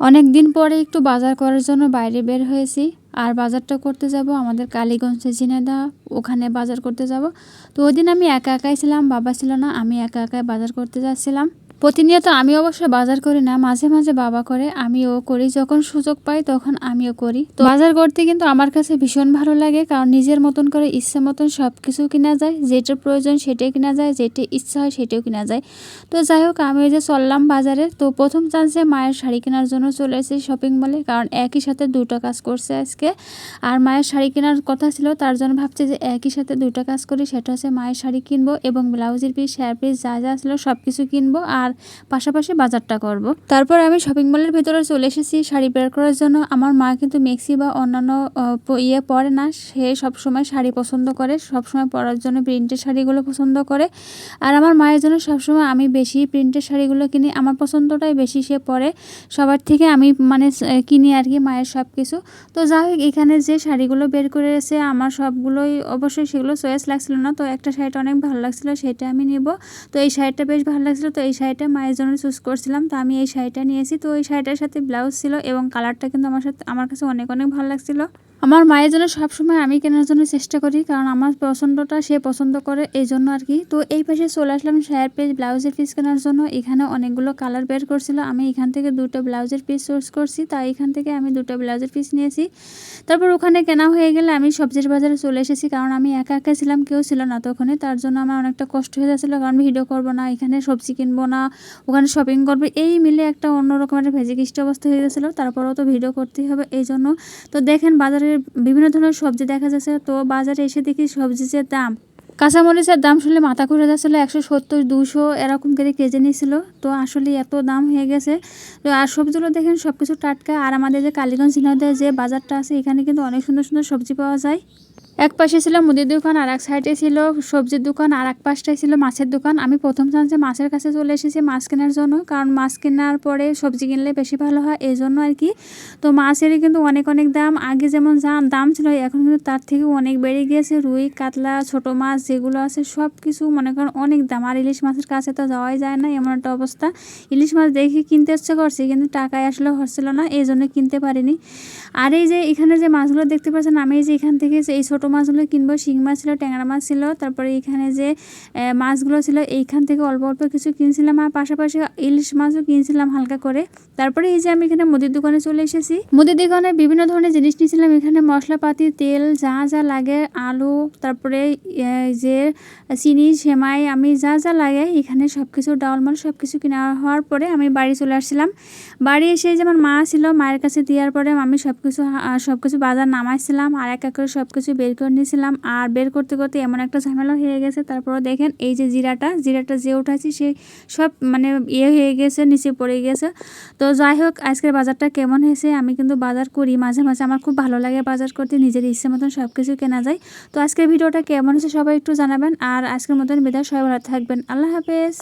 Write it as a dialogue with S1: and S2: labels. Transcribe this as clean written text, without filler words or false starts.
S1: অনেক দিন পরে একটু বাজার করার জন্য বাইরে বের হয়েছি। আর বাজারটা করতে যাব আমাদের কালীগঞ্জে ঝিনাইদহ, ওখানে বাজার করতে যাব। তো ওই দিন আমি একা একাই ছিলাম, বাবা ছিল না, আমি একা একাই বাজার করতে যাচ্ছিলাম। প্রতিনিয়ত আমি অবশ্য বাজার করি না, মাঝে মাঝে বাবা করে, আমিও করি, যখন সুযোগ পাই তখন আমিও করি। তো বাজার করতে কিন্তু আমার কাছে ভীষণ ভালো লাগে, কারণ নিজের মতন করে ইচ্ছে মতন সব কিছু কিনা যায়, যেটা প্রয়োজন সেটাই কিনা যায়, যেটা ইচ্ছা হয় সেটাও কিনা যায়। তো যাই হোক, আমি ওই যে চললাম বাজারে। তো প্রথম চান্সে মায়ের শাড়ি কেনার জন্য চলে এসেছি শপিং মলে, কারণ একই সাথে দুটো কাজ করছে আজকে। আর মায়ের শাড়ি কেনার কথা ছিল, তার জন্য ভাবছি যে একই সাথে দুটো কাজ করি, সেটা হচ্ছে মায়ের শাড়ি কিনবো এবং ব্লাউজের পিস, হেয়ার পিস যা যা ছিল সব কিছু কিনবো, আর পাশাপাশি বাজারটা করব। তারপর আমি শপিং মলের ভেতরে চলে এসেছি শাড়ি বের করার জন্য। আমার মা কিন্তু মেক্সি বা অন্যান্য পরে না, সে সবসময় শাড়ি পছন্দ করে, সবসময় পরার জন্য প্রিন্টের শাড়িগুলো পছন্দ করে। আর আমার মায়ের জন্য সবসময় আমি বেশি প্রিন্টের শাড়িগুলো কিনি, আমার পছন্দটাই বেশি সে পরে, সবার থেকে আমি মানে কিনি আর কি মায়ের সব কিছু। তো যাই হোক, এখানে যে শাড়িগুলো বের করে এসে আমার সবগুলোই অবশ্যই সেগুলো চয়েস লাগছিল না। তো একটা শাড়িটা অনেক ভালো লাগছিলো, সেটা আমি নিব। তো এই শাড়িটা বেশ ভালো লাগছিলো, তো এই শাড়িটা মায়ের জন্য চুজ করছিলাম। তো আমি এই শাড়িটা নিয়েছি। তো এই শাড়িটার সাথে ব্লাউজ ছিল এবং কালারটা কিন্তু আমার কাছে অনেক অনেক ভালো লাগছিলো। আমার মায়ের জন্য সবসময় আমি কেনার জন্য চেষ্টা করি, কারণ আমার পছন্দটা সে পছন্দ করে, এই জন্য আর কি। তো এই পাশে চলে আসলাম শাড়ির পিস, ব্লাউজের পিস কেনার জন্য। এখানে অনেকগুলো কালার বের করছিল, আমি এখান থেকে দুটো ব্লাউজের পিস চুজ করছি, তাই এখান থেকে আমি দুটো ব্লাউজের পিস নিয়েছি। তারপর ওখানে কেনা হয়ে গেলে আমি সবজির বাজারে চলে এসেছি, কারণ আমি একা একা ছিলাম, কেউ ছিল না তো ওখানে। তার জন্য আমার অনেকটা কষ্ট হয়ে যাচ্ছিলো, কারণ ভিডিও করবো না, এখানে সবজি কিনবো না, ওখানে শপিং করবো, এই মিলে একটা অন্যরকম একটা ভেজিকিষ্ট অবস্থা হয়ে গেছিলো। তারপরেও তো ভিডিও করতেই হবে, এই জন্য। তো দেখেন বাজারে বিভিন্ন ধরনের সবজি দেখা যাচ্ছে। তো বাজারে এসে দেখি সবজির যে দাম, কাঁচামরিচের দাম শুনলে মাথা ঘুরে যাচ্ছিলো, 170 200 এরকম করে কেজি নিয়েছিল। তো আসলে এত দাম হয়ে গেছে। তো আর সবজিগুলো দেখেন সব কিছু টাটকা। আর আমাদের যে কালীগঞ্জ ঝিনাইদহ যে বাজারটা আছে, এখানে কিন্তু অনেক সুন্দর সুন্দর সবজি পাওয়া যায়। এক পাশে ছিল মুদির দোকান, আর এক সাইডে ছিল সবজির দোকান, আর এক পাশটায় ছিল মাছের দোকান। আমি প্রথম চান্সে মাছের কাছে চলে এসেছি মাছ কেনার জন্য, কারণ মাছ কেনার পরে সবজি কিনলে বেশি ভালো হয়, এই জন্য আর কি। তো মাছেরই কিন্তু অনেক অনেক দাম, আগে যেমন দাম ছিল এখন কিন্তু তার থেকেও অনেক বেড়ে গিয়েছে। রুই, কাতলা, ছোট মাছ যেগুলো আছে সব কিছু মনে করেন অনেক দাম। আর ইলিশ মাছের কাছে তো যাওয়াই যায় না, এমন একটা অবস্থা। ইলিশ মাছ দেখে কিনতে ইচ্ছে করছি, কিন্তু টাকায় আসলে হচ্ছিল না, এই জন্য কিনতে পারিনি। আর এই যে এখানে যে মাছগুলো দেখতে পাচ্ছেন, আমি এই যে এখান থেকে এই ছোট মাছগুলো কিনবো। শিং মাছ ছিল, ট্যাংরা মাছ ছিল, তারপরে এখানে যে মাছগুলো ছিল এইখান থেকে অল্প অল্প কিছু কিনছিলাম, আর পাশাপাশি ইলিশ মাছও কিনছিলাম হালকা করে। তারপরে এই যে আমি এখানে মুদির দোকানে চলে এসেছি, মুদির দোকানে বিভিন্ন ধরনের জিনিস নিয়েছিলাম। এখানে মশলাপাতি, তেল যা যা লাগে, আলু, তারপরে যে চিনি, সেমাই, আমি যা যা লাগে এখানে সব কিছু, ডাউলমাল সব কিছু কিনা হওয়ার পরে আমি বাড়ি চলে আসছিলাম। বাড়ি এসে যেমন মা ছিল, মায়ের কাছে দেওয়ার পরে আমি সব কিছু বাজার নামাইছিলাম, আর এক এক করে সব কিছু বের করে নিয়েছিলাম। আর বের করতে করতে এমন একটা ঝামেলা হয়ে গেছে। তারপরে দেখেন এই যে জিরাটা যে উঠাচ্ছি সে সব মানে হয়ে গেছে, নিচে পড়ে গেছে। তো যাই হোক, আজকের বাজারটা কেমন হয়েছে, আমি কিন্তু বাজার করি মাঝে মাঝে, আমার খুব ভালো লাগে বাজার করতে, নিজের ইচ্ছে মতন সব কিছু কেনা যায়। তো আজকের ভিডিওটা কেমন হয়েছে সবাই একটু জানাবেন। আর আজকের মতন বিদায়, সবাই ভালো থাকবেন, আল্লাহ হাফেজ।